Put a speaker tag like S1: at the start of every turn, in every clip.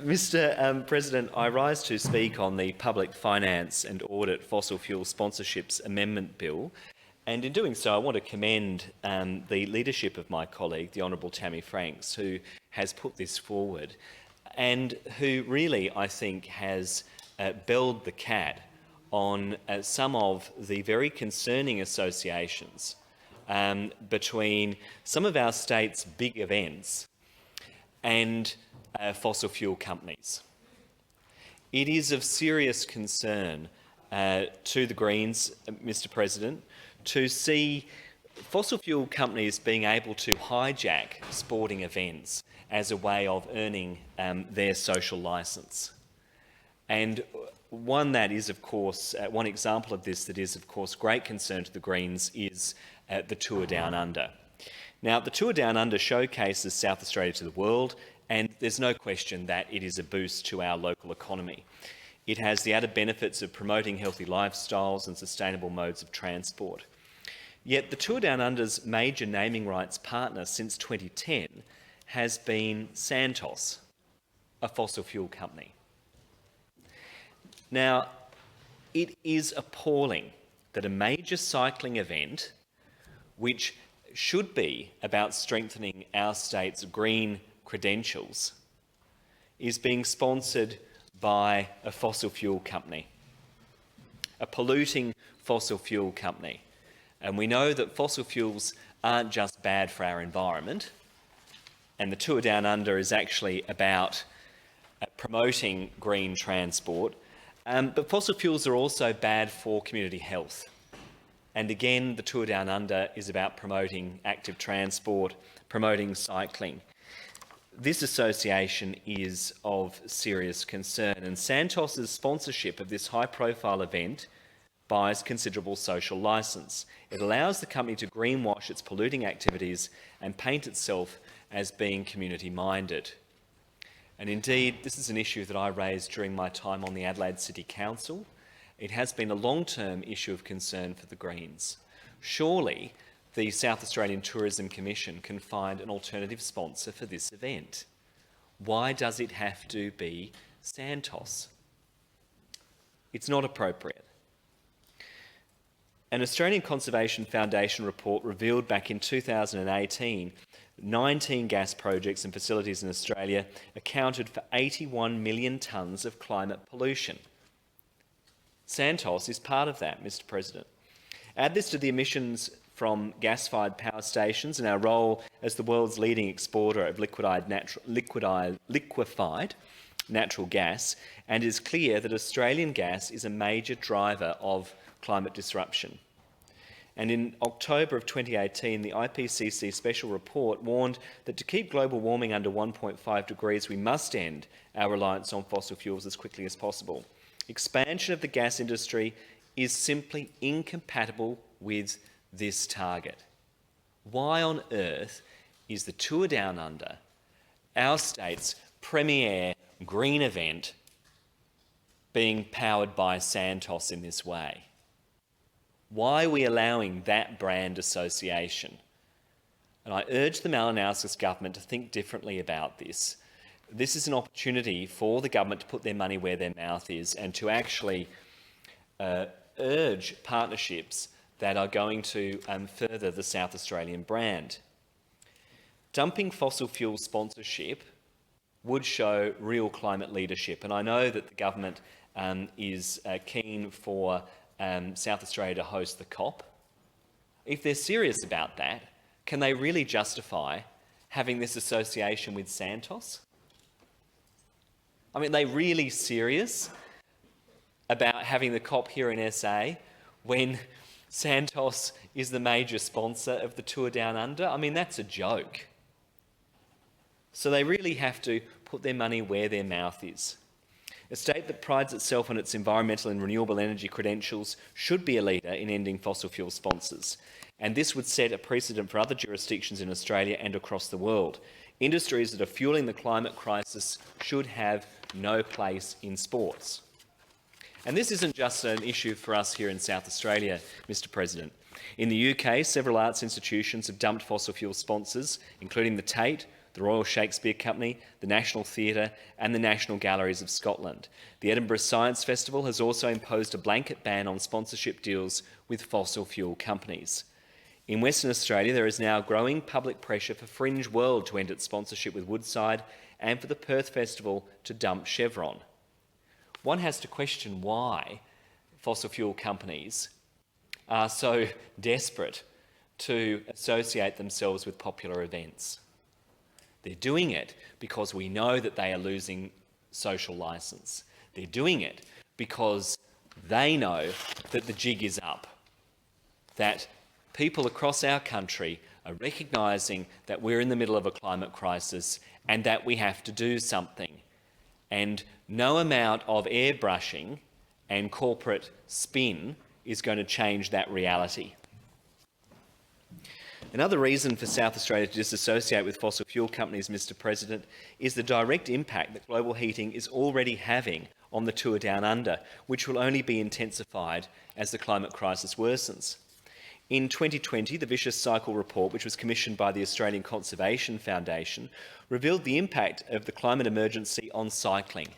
S1: Mr. President, I rise to speak on the Public Finance and Audit Fossil Fuel Sponsorships Amendment Bill, and in doing so I want to commend the leadership of my colleague, the Honourable Tammy Franks, who has put this forward and who really, I think, has belled the cat on some of the very concerning associations between some of our state's big events and fossil fuel companies. It is of serious concern to the Greens, Mr. President, to see fossil fuel companies being able to hijack sporting events as a way of earning their social licence. And one that is, of course, one example of this that is, of course, great concern to the Greens is the Tour Down Under. Now, the Tour Down Under showcases South Australia to the world, and there's no question that it is a boost to our local economy. It has the added benefits of promoting healthy lifestyles and sustainable modes of transport. Yet the Tour Down Under's major naming rights partner since 2010 has been Santos, a fossil fuel company. Now, it is appalling that a major cycling event, which should be about strengthening our state's green credentials, is being sponsored by a fossil fuel company, a polluting fossil fuel company. And we know that fossil fuels aren't just bad for our environment, and the Tour Down Under is actually about promoting green transport, but fossil fuels are also bad for community health. And again, the Tour Down Under is about promoting active transport, promoting cycling. This association is of serious concern, and Santos's sponsorship of this high-profile event buys considerable social licence. It allows the company to greenwash its polluting activities and paint itself as being community-minded. And indeed, this is an issue that I raised during my time on the Adelaide City Council. It has been a long-term issue of concern for the Greens. Surely the South Australian Tourism Commission can find an alternative sponsor for this event. Why does it have to be Santos? It's not appropriate. An Australian Conservation Foundation report revealed back in 2018 19 gas projects and facilities in Australia accounted for 81 million tonnes of climate pollution. Santos is part of that, Mr. President. Add this to the emissions from gas-fired power stations and our role as the world's leading exporter of liquefied natural gas, and it is clear that Australian gas is a major driver of climate disruption. And in October of 2018, the IPCC special report warned that to keep global warming under 1.5 degrees, we must end our reliance on fossil fuels as quickly as possible. Expansion of the gas industry is simply incompatible with this target. Why on earth is the Tour Down Under, our state's premier green event, being powered by Santos in this way? Why are we allowing that brand association? And I urge the Malinowskis government to think differently about this. This is an opportunity for the government to put their money where their mouth is and to actually urge partnerships that are going to further the South Australian brand. Dumping fossil fuel sponsorship would show real climate leadership, and I know that the government is keen for South Australia to host the COP. If they're serious about that, can they really justify having this association with Santos? I mean, are they really serious about having the COP here in SA when Santos is the major sponsor of the Tour Down Under? I mean, that's a joke. So they really have to put their money where their mouth is. A state that prides itself on its environmental and renewable energy credentials should be a leader in ending fossil fuel sponsors. And this would set a precedent for other jurisdictions in Australia and across the world. Industries that are fueling the climate crisis should have no place in sports. And this isn't just an issue for us here in South Australia, Mr. President. In the UK, several arts institutions have dumped fossil fuel sponsors, including the Tate, the Royal Shakespeare Company, the National Theatre and the National Galleries of Scotland. The Edinburgh Science Festival has also imposed a blanket ban on sponsorship deals with fossil fuel companies. In Western Australia, there is now growing public pressure for Fringe World to end its sponsorship with Woodside and for the Perth Festival to dump Chevron. One has to question why fossil fuel companies are so desperate to associate themselves with popular events. They're doing it because we know that they are losing social licence. They're doing it because they know that the jig is up, that people across our country are recognising that we're in the middle of a climate crisis and that we have to do something. And no amount of airbrushing and corporate spin is going to change that reality. Another reason for South Australia to disassociate with fossil fuel companies, Mr. President, is the direct impact that global heating is already having on the tour down under, which will only be intensified as the climate crisis worsens. In 2020, the Vicious Cycle report, which was commissioned by the Australian Conservation Foundation, revealed the impact of the climate emergency on cycling,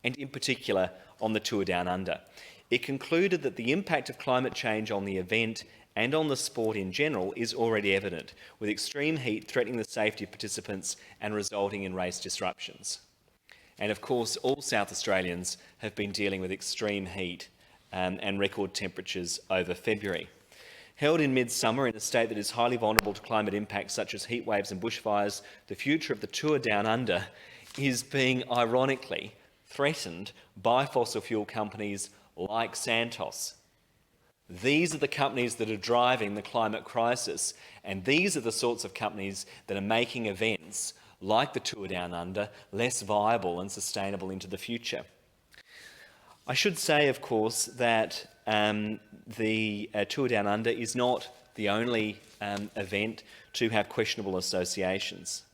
S1: and in particular on the tour down under. It concluded that the impact of climate change on the event and on the sport in general is already evident, with extreme heat threatening the safety of participants and resulting in race disruptions. And of course, all South Australians have been dealing with extreme heat and record temperatures over February. Held in midsummer in a state that is highly vulnerable to climate impacts such as heat waves and bushfires, the future of the tour down under is being ironically threatened by fossil fuel companies like Santos. These are the companies that are driving the climate crisis, and these are the sorts of companies that are making events like the Tour Down Under less viable and sustainable into the future. I should say, of course, that the Tour Down Under is not the only event to have questionable associations.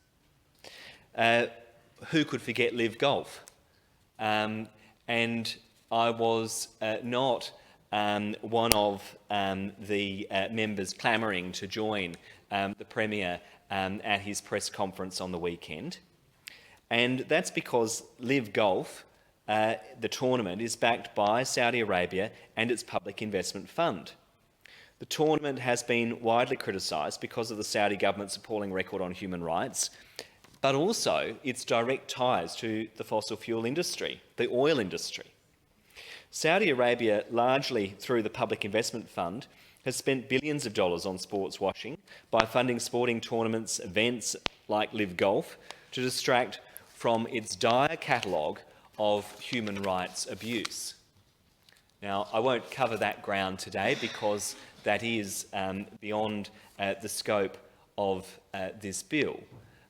S1: Who could forget Live Golf? And I was not one of the members clamouring to join the Premier at his press conference on the weekend. And that's because Live Golf, the tournament, is backed by Saudi Arabia and its public investment fund. The tournament has been widely criticised because of the Saudi government's appalling record on human rights, but also its direct ties to the fossil fuel industry, the oil industry. Saudi Arabia, largely through the Public Investment Fund, has spent billions of dollars on sports washing by funding sporting tournaments, events like Live Golf, to distract from its dire catalogue of human rights abuse. Now, I won't cover that ground today because that is beyond the scope of this bill.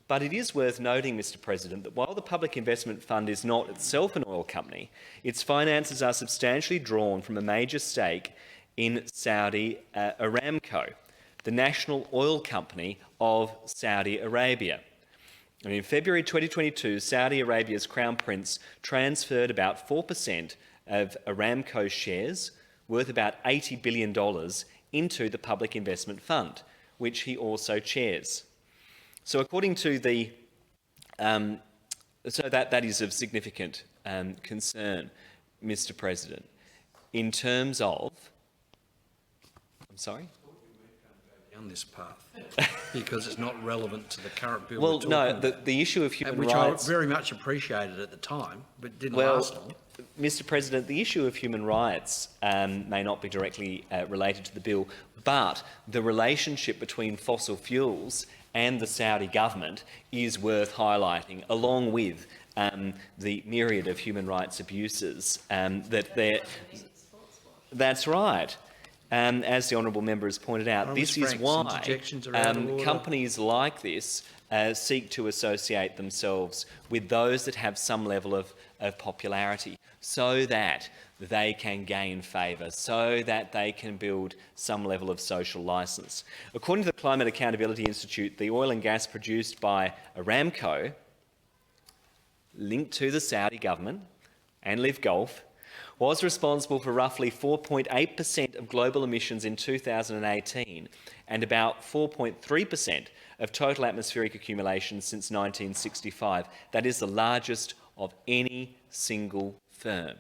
S1: But it is worth noting, Mr. President, that while the Public Investment Fund is not itself an oil company, its finances are substantially drawn from a major stake in Saudi Aramco, the national oil company of Saudi Arabia. And in February 2022, Saudi Arabia's Crown Prince transferred about 4% of Aramco's shares, worth about $80 billion, into the Public Investment Fund, which he also chairs. So according to the, that is of significant concern, Mr. President, in terms of, I'm sorry?
S2: Down this path because it's not relevant to the current bill.
S1: Well, no, the issue of human rights,
S2: which I very much appreciated at the time, but didn't last long.
S1: Mr. President, the issue of human rights may not be directly related to the bill, but the relationship between fossil fuels and the Saudi government is worth highlighting, along with the myriad of human rights abuses that they're. That's right. As the honourable member has pointed out, this is why companies like this seek to associate themselves with those that have some level of popularity, so that they can gain favour, so that they can build some level of social licence. According to the Climate Accountability Institute, the oil and gas produced by Aramco, linked to the Saudi government and Live Golf, was responsible for roughly 4.8% of global emissions in 2018 and about 4.3% of total atmospheric accumulation since 1965. That is the largest of any single firm.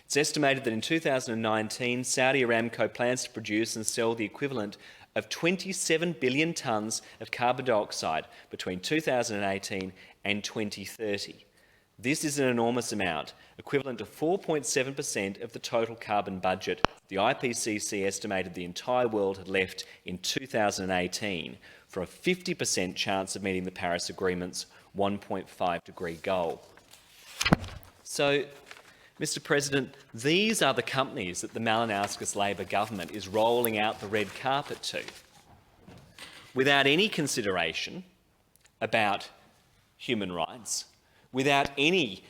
S1: It's estimated that in 2019, Saudi Aramco plans to produce and sell the equivalent of 27 billion tonnes of carbon dioxide between 2018 and 2030. This is an enormous amount, equivalent to 4.7% of the total carbon budget the IPCC estimated the entire world had left in 2018 for a 50% chance of meeting the Paris Agreement's 1.5-degree goal. So, Mr. President, these are the companies that the Malinauskas Labor government is rolling out the red carpet to, without any consideration about human rights, without any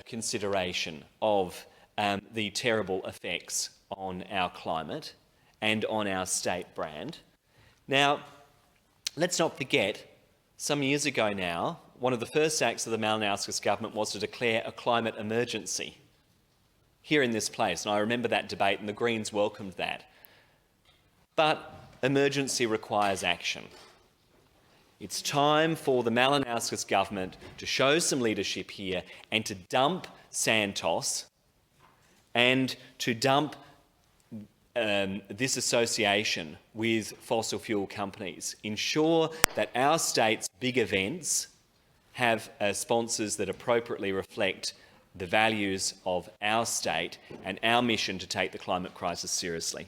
S1: consideration of the terrible effects on our climate and on our state brand. Now, let's not forget, some years ago now, one of the first acts of the Malinauskas government was to declare a climate emergency here in this place, and I remember that debate, and the Greens welcomed that. But emergency requires action. It's time for the Malinauskas government to show some leadership here and to dump Santos and to dump this association with fossil fuel companies. Ensure that our state's big events have sponsors that appropriately reflect the values of our state and our mission to take the climate crisis seriously.